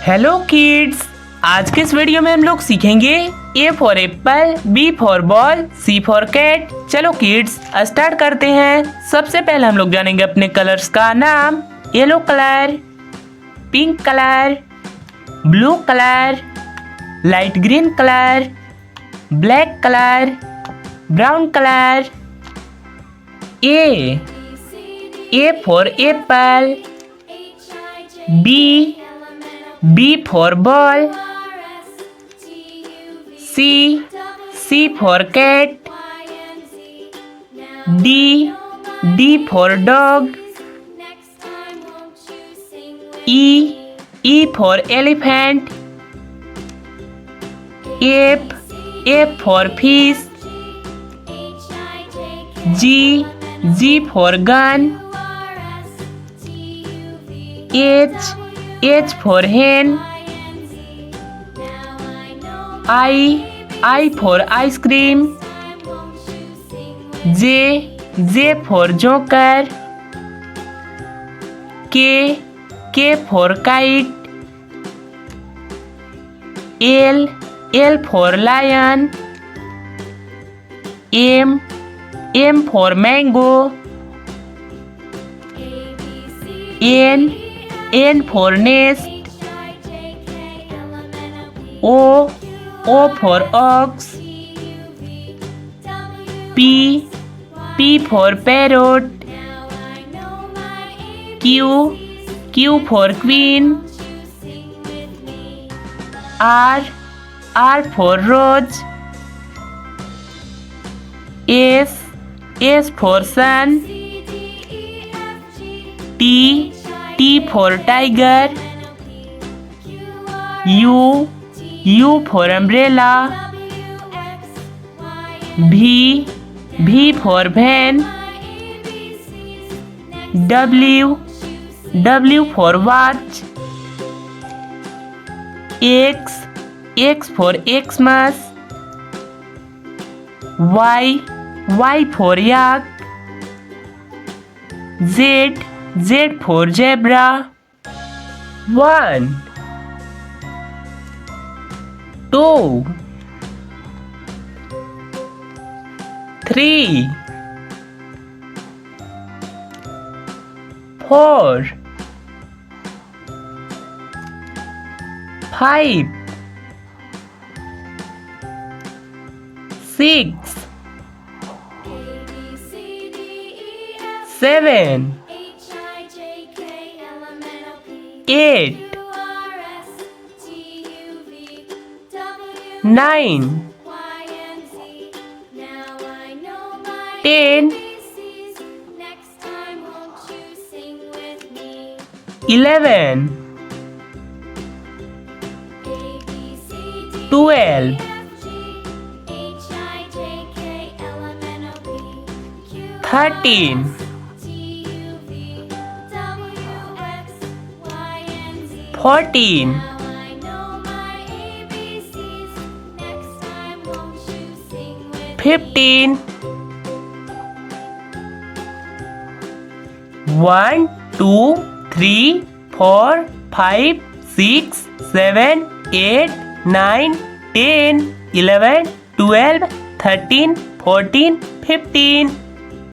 Hello kids, आज के इस वीडियो में हम लोग सीखेंगे A for apple, B for ball, C for cat. चलो किड्स स्टार्ट करते हैं। सबसे पहले हम लोग जानेंगे अपने कलर्स का नाम। Yellow colour, pink colour, blue colour, light green colour, black colour, brown colour. A for Apple, B for ball, C for cat, D for dog, E for elephant, F for fish, G for gun, H for hen, I for ice cream, J for joker, K for kite, L for lion, M for mango, N for nest, O for ox, P for parrot, Q for queen, R for rose, S for sun, T for tiger, U for umbrella, V for van, W for watch, X for Xmas, Y for yak, Z for zebra. 1 2 3 4 5 6 7 8 9 10 11 12 13 14 15 1 2 3 4 5 6 7 8 9 10 11 12 13 14 15